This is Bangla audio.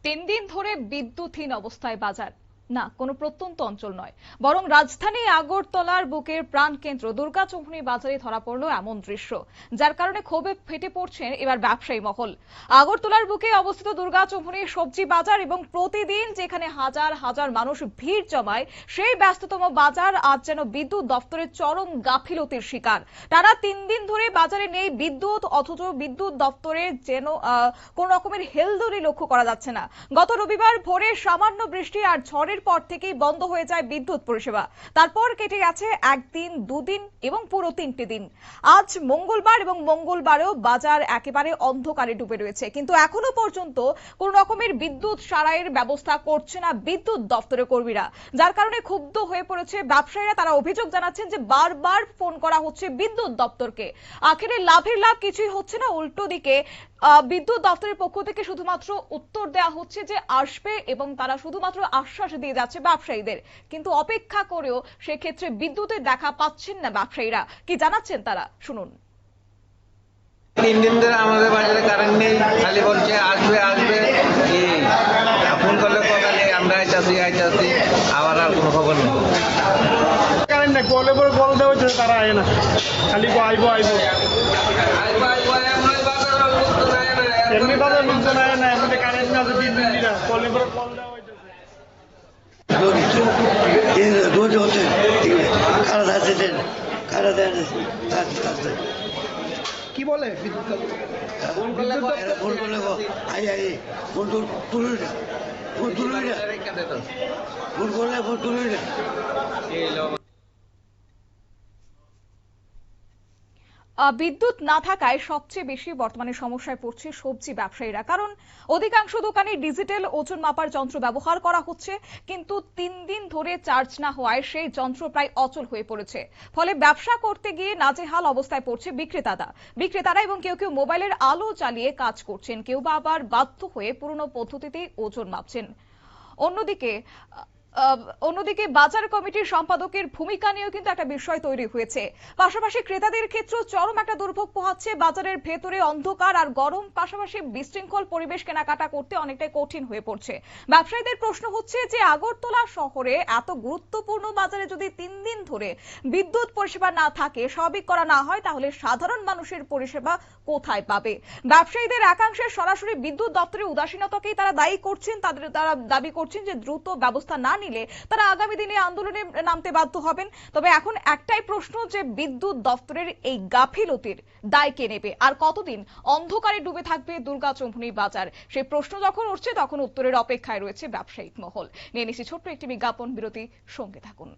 তিন দিন ধরে বিদ্যুৎহীন অবস্থায় বাজার না কোনো প্রত্যন্ত অঞ্চল নয়, বরং রাজধানী আগরতলার বুকের প্রাণকেন্দ্র দুর্গাচৌমুহনী বাজারে ধরা পড়ল এমন দৃশ্য, যার কারণে ক্ষোভে ফেটে পড়ছেন এবার ব্যবসায়ী মহল। আগরতলার বুকে অবস্থিত দুর্গাচৌমুহনী সবজি বাজার এবং প্রতিদিন যেখানে হাজার হাজার মানুষ ভিড় জমায়, সেই ব্যস্ততম বাজার আজ যেন বিদ্যুৎ দপ্তরের চরম গাফিলতির শিকার। টানা 3 দিন ধরে বাজারে নেই বিদ্যুৎ, অথচ বিদ্যুৎ দপ্তরের যেন কোন রকমের হেলদোলি লক্ষ্য করা যাচ্ছে না। গত রবিবার ভোরে সামান্য বৃষ্টি আর ঝড়ের পর থেকেই বন্ধ হয়ে যায় বিদ্যুৎ পরিষেবা। তারপর কেটে গেছে একদিন, দুদিন এবং পুরো 3টে দিন। আজ মঙ্গলবার এবং মঙ্গলবারেও বাজার একেবারে অন্ধকারে ডুবে রয়েছে, কিন্তু এখনো পর্যন্ত কোন রকমের বিদ্যুৎ সারাইয়ের ব্যবস্থা করছে না বিদ্যুৎ দপ্তরের কর্মীরা, যার কারণে ক্ষুব্ধ হয়ে পড়েছে ব্যবসায়ীরা। তারা অভিযোগ জানাচ্ছেন যে বারবার ফোন করা হচ্ছে বিদ্যুৎ দপ্তরকে, আখেরে লাভের লাভ কিছুই হচ্ছে না। উল্টো দিকে বিদ্যুৎ দপ্তরের পক্ষ থেকে শুধুমাত্র উত্তর দেওয়া হচ্ছে যে আসবে, এবং তারা শুধুমাত্র আশ্বাস দিয়ে যাচ্ছে ব্যবসায়ীদের, কিন্তু অপেক্ষা করেও সেক্ষেত্রে বিদ্যুতের দেখা পাচ্ছেন না ব্যবসায়ীরা। কি জানাচ্ছেন তারা, শুনুন। 3 দিন ধরে আমাদের বাজারে কারেন্ট নেই, খালি বলছে আসবে আসবে, ফোন করলে কবে আমরা আইতাছি, আবার আর কোনো খবর নেই। কারেন্ট নেই, কলে পরে কল দেওয়া হচ্ছে, তারা আয় না, খালি আইবো এমনি বাজার লোকজন আয় না, এমনি কারেন্ট আছে 3 দিন দিনা, কলে পরে কল দেওয়া হইতেছে। রোজ হচ্ছে খারাপ আছে, খারাপ কি বলে ফোন করলে আই ফোন তুলুই না, ফোন করলে ফোন তুলুই না। বিদ্যুৎ না থাকায় সবচেয়ে বেশি বর্তমানে সমস্যায় পড়ছে সবজি ব্যবসায়ীরা, কারণ অধিকাংশ দোকানে ডিজিটাল ওজন মাপার যন্ত্র ব্যবহার করা হচ্ছে, কিন্তু 3 দিন ধরে চার্জ না হওয়ায় সেই যন্ত্র প্রায় অচল হয়ে পড়েছে। ফলে ব্যবসা করতে গিয়ে নাজেহাল অবস্থায় পড়ছে বিক্রেতারা এবং কেউ কেউ মোবাইলের আলো জ্বালিয়ে কাজ করছেন, কেউ বা আবার বাধ্য হয়ে পুরনো পদ্ধতিতেই ওজন মাপছেন। অন্যদিকে বাজার কমিটির সম্পাদকের ভূমিকা নিয়েও কিন্তু একটা বিষয় তৈরি হয়েছে। পাশাপাশি ক্রেতাদের ক্ষেত্রেও চরম একটা দুর্ভোগ পোহাচ্ছে। বাজারের ভেতরে অন্ধকার আর গরম, পাশাপাশি বিশৃঙ্খল পরিবেশ কেনাকাটা করতে অনেকটাই কঠিন হয়ে পড়ছে। ব্যবসায়ীদের প্রশ্ন হচ্ছে যে আগরতলা শহরে এত গুরুত্বপূর্ণ বাজারে যদি 3 দিন ধরে বিদ্যুৎ পরিষেবা না থাকে, স্বাভাবিক করা না হয়, তাহলে সাধারণ মানুষের পরিষেবা কোথায় পাবে? ব্যবসায়ীদের একাংশের সরাসরি বিদ্যুৎ দপ্তরের উদাসীনতাকেই তারা দায়ী করছেন। তারা দাবি করছেন যে দ্রুত ব্যবস্থা না নিলে তারা আগামী দিনে আন্দোলনে নামতে বাধ্য হবেন। তবে এখন একটাই প্রশ্ন, যে বিদ্যুৎ দপ্তরের এই গাফিলতির দায় কে নেবে, আর কতদিন অন্ধকারে ডুবে থাকবে দুর্গাচৌমুহনী বাজার? সেই প্রশ্ন যখন উঠছে, তখন উত্তরের অপেক্ষায় রয়েছে ব্যবসায়িক মহল। নিয়ে নিচ্ছি ছোট্ট একটি বিজ্ঞাপন বিরতি, সঙ্গে থাকুন।